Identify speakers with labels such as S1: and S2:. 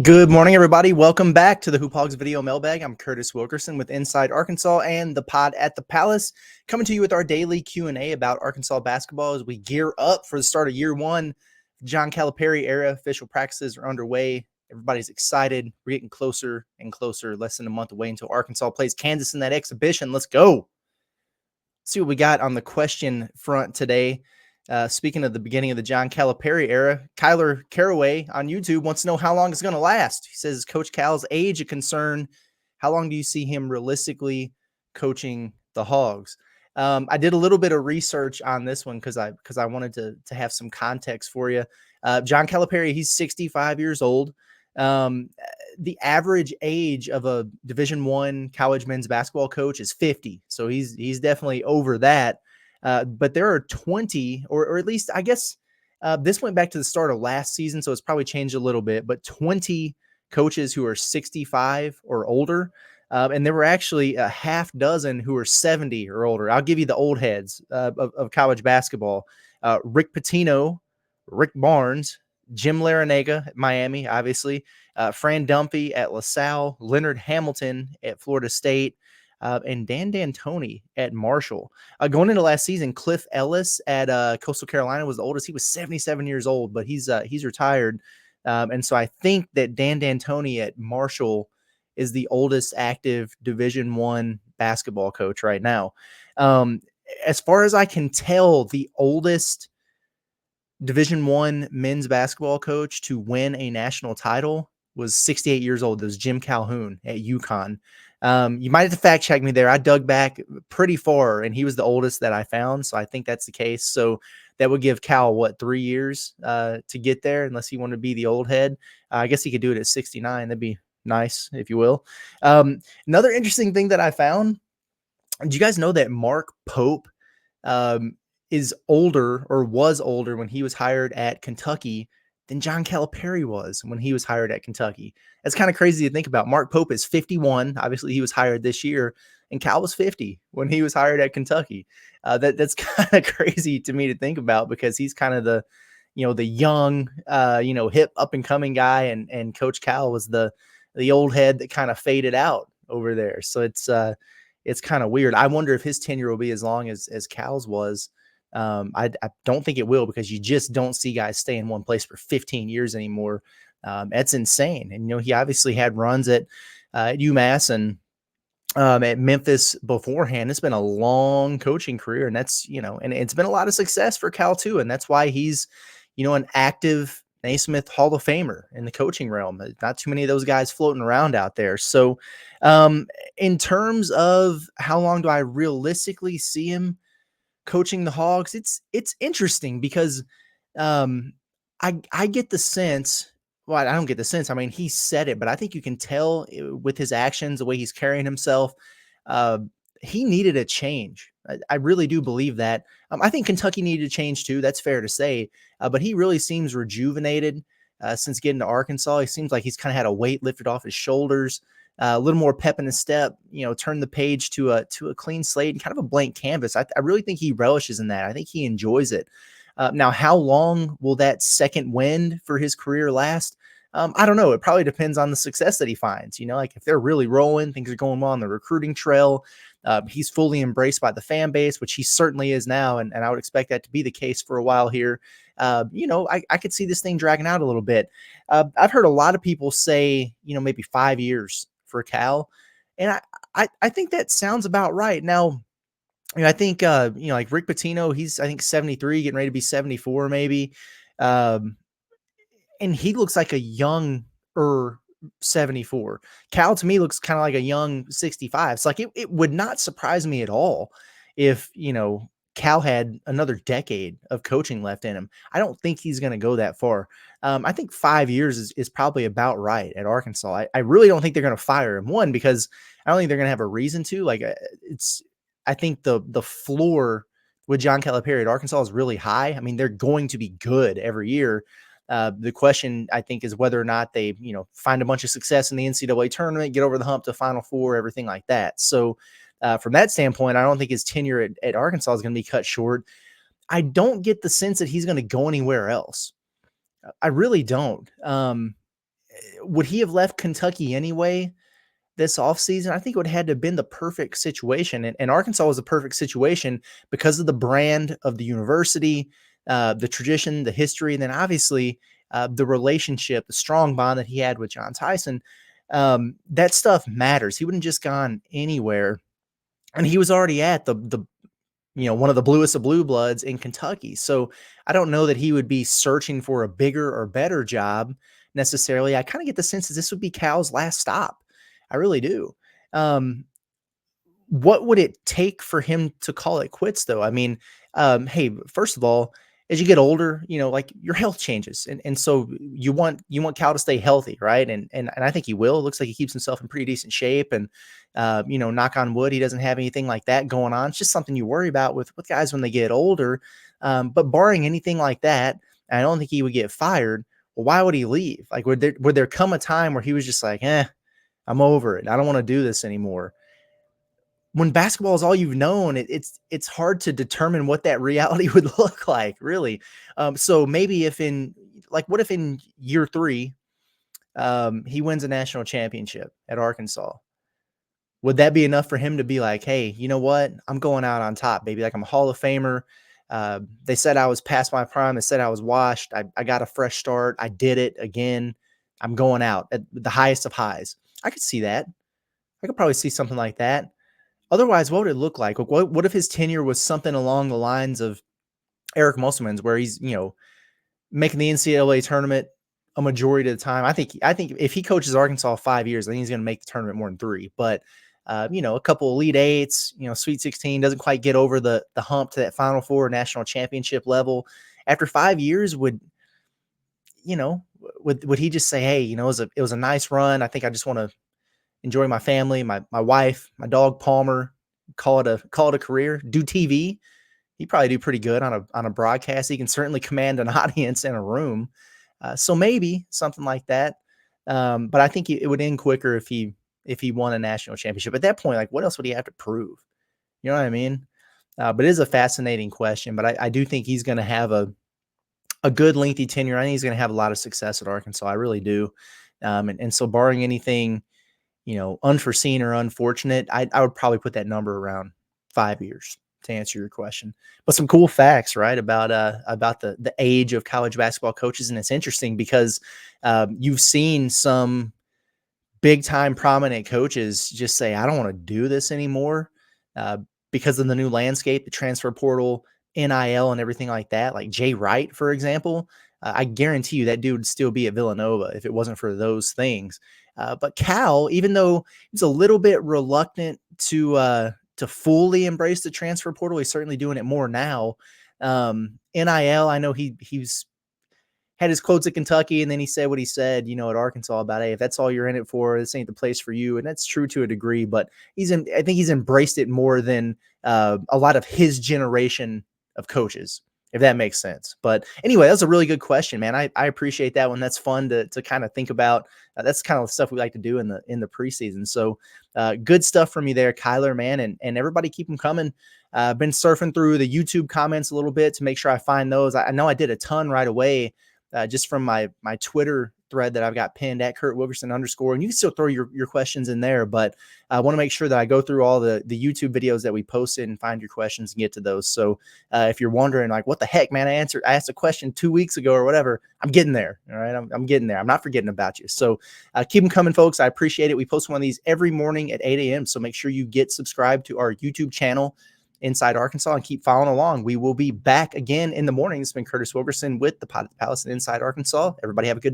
S1: Good morning, everybody. Welcome back to the Hoop Hogs video mailbag. I'm Curtis Wilkerson with Inside Arkansas and the Pod at the Palace, coming to you with our daily Q&A about Arkansas basketball as we gear up for the start of year one. John Calipari era official practices are underway. Everybody's excited. We're getting closer and closer, less than a month away until Arkansas plays Kansas in that exhibition. Let's go. See what we got on the question front today. Speaking of the beginning of the John Calipari era, Kyler Caraway on YouTube wants to know how long it's going to last. He says, Coach Cal's age a concern? How long do you see him realistically coaching the Hogs? I did a little bit of research on this one because I wanted to have some context for you. John Calipari, he's 65 years old. The average age of a Division I college men's basketball coach is 50. So he's definitely over that. But there are 20, or at least I guess this went back to the start of last season, so it's probably changed a little bit, but 20 coaches who are 65 or older. And there were actually a half dozen who are 70 or older. I'll give you the old heads of college basketball. Rick Pitino, Rick Barnes, Jim Larinaga at Miami, obviously, Fran Dunphy at LaSalle, Leonard Hamilton at Florida State, and Dan D'Antoni at Marshall. Going into last season, Cliff Ellis at Coastal Carolina was the oldest. He was 77 years old, but he's retired. And so I think that Dan D'Antoni at Marshall is the oldest active Division I basketball coach right now. As far as I can tell, the oldest Division I men's basketball coach to win a national title was 68 years old. It was Jim Calhoun at UConn. You might have to fact check me there. I dug back pretty far, and he was the oldest that I found, so I think that's the case. So that would give Cal, 3 years to get there, unless he wanted to be the old head. I guess he could do it at 69. That'd be nice, if you will. Another interesting thing that I found, did you guys know that Mark Pope is older, or was older, when he was hired at Kentucky than John Calipari was when he was hired at Kentucky? That's kind of crazy to think about. Mark Pope is 51. Obviously, he was hired this year, and Cal was 50 when he was hired at Kentucky. That's kind of crazy to me to think about, because he's kind of the young, hip up and coming guy, and Coach Cal was the old head that kind of faded out over there. So it's kind of weird. I wonder if his tenure will be as long as Cal's was. I don't think it will, because you just don't see guys stay in one place for 15 years anymore. That's insane. And, he obviously had runs at UMass and at Memphis beforehand. It's been a long coaching career, and that's, and it's been a lot of success for Cal too. And that's why he's, an active Naismith Hall of Famer in the coaching realm. Not too many of those guys floating around out there. So in terms of how long do I realistically see him coaching the Hogs, it's interesting, because I get the sense, well, I don't get the sense. I mean, he said it, but I think you can tell with his actions, the way he's carrying himself, he needed a change. I really do believe that. I think Kentucky needed a change too. That's fair to say. But he really seems rejuvenated since getting to Arkansas. He seems like he's kind of had a weight lifted off his shoulders. A little more pep in his step, turn the page to a clean slate and kind of a blank canvas. I really think he relishes in that. I think he enjoys it. Now, how long will that second wind for his career last? I don't know. It probably depends on the success that he finds. Like if they're really rolling, things are going well on the recruiting trail. He's fully embraced by the fan base, which he certainly is now. And I would expect that to be the case for a while here. I could see this thing dragging out a little bit. I've heard a lot of people say, maybe 5 years for Cal. And I think that sounds about right. Now, I think, like Rick Pitino, he's, I think 73, getting ready to be 74 maybe. And he looks like a younger 74. Cal to me looks kind of like a young 65. It's like, it would not surprise me at all if, Cal had another decade of coaching left in him. I don't think he's going to go that far. I think 5 years is probably about right at Arkansas. I really don't think they're going to fire him. One, because I don't think they're going to have a reason to. I think the floor with John Calipari at Arkansas is really high. I mean, they're going to be good every year. The question, I think, is whether or not they, find a bunch of success in the NCAA tournament, get over the hump to Final Four, everything like that. So from that standpoint, I don't think his tenure at Arkansas is going to be cut short. I don't get the sense that he's going to go anywhere else. I really don't. would he have left Kentucky anyway this offseason? I think it would have had to have been the perfect situation. And Arkansas was the perfect situation because of the brand of the university, the tradition, the history, and then obviously the relationship, the strong bond that he had with John Tyson. That stuff matters. He wouldn't just gone anywhere. And he was already at the one of the bluest of blue bloods in Kentucky. So I don't know that he would be searching for a bigger or better job necessarily. I kind of get the sense that this would be Cal's last stop. I really do. What would it take for him to call it quits, though? I mean, hey, first of all, as you get older, like your health changes, and so you want Cal to stay healthy, right? And I think he will. It looks like he keeps himself in pretty decent shape, and knock on wood, he doesn't have anything like that going on. It's just something you worry about with guys when they get older. But barring anything like that, I don't think he would get fired. Well, why would he leave? Like, would there come a time where he was just like, I'm over it. I don't want to do this anymore. When basketball is all you've known, it's hard to determine what that reality would look like, really. So maybe what if in year 3, he wins a national championship at Arkansas? Would that be enough for him to be like, hey, you know what? I'm going out on top, baby. Like, I'm a Hall of Famer. They said I was past my prime. They said I was washed. I got a fresh start. I did it again. I'm going out at the highest of highs. I could see that. I could probably see something like that. Otherwise, what would it look like? What if his tenure was something along the lines of Eric Musselman's, where he's, making the NCAA tournament a majority of the time? I think if he coaches Arkansas 5 years, I think he's going to make the tournament more than 3. But a couple Elite Eights, Sweet 16, doesn't quite get over the hump to that Final Four national championship level. After 5 years, would he just say, hey, it was a nice run. I think I just want to enjoy my family, my wife, my dog Palmer, call it a career, do TV. He'd probably do pretty good on a broadcast. He can certainly command an audience in a room. So maybe something like that. But I think it would end quicker if he won a national championship. At that point, like, what else would he have to prove? You know what I mean? But it is a fascinating question. But I do think he's going to have a good lengthy tenure. I think he's going to have a lot of success at Arkansas. I really do. And so barring anything, unforeseen or unfortunate, I would probably put that number around 5 years to answer your question. But some cool facts, right, about the age of college basketball coaches. And it's interesting because you've seen some big time prominent coaches just say, I don't want to do this anymore because of the new landscape, the transfer portal, NIL, and everything like that. Like Jay Wright, for example. I guarantee you that dude would still be at Villanova if it wasn't for those things. But Cal, even though he's a little bit reluctant to fully embrace the transfer portal, he's certainly doing it more now. NIL, I know he's had his quotes at Kentucky, and then he said what he said, at Arkansas about, hey, if that's all you're in it for, this ain't the place for you. And that's true to a degree, but I think he's embraced it more than a lot of his generation of coaches, if that makes sense. But anyway, that's a really good question, man. I appreciate that one. That's fun to kind of think about. That's kind of the stuff we like to do in the preseason. So good stuff from you there, Kyler, man. And everybody keep them coming. Been surfing through the YouTube comments a little bit to make sure I find those. I know I did a ton right away just from my Twitter thread that I've got pinned at Kurt Wilkerson _. And you can still throw your questions in there, but I want to make sure that I go through all the YouTube videos that we posted and find your questions and get to those. So if you're wondering, like, what the heck, man, I asked a question 2 weeks ago or whatever, I'm getting there. All right. I'm getting there. I'm not forgetting about you. So keep them coming, folks. I appreciate it. We post one of these every morning at 8 a.m. So make sure you get subscribed to our YouTube channel, Inside Arkansas, and keep following along. We will be back again in the morning. It's been Curtis Wilkerson with the Pod at the Palace and Inside Arkansas. Everybody have a good day.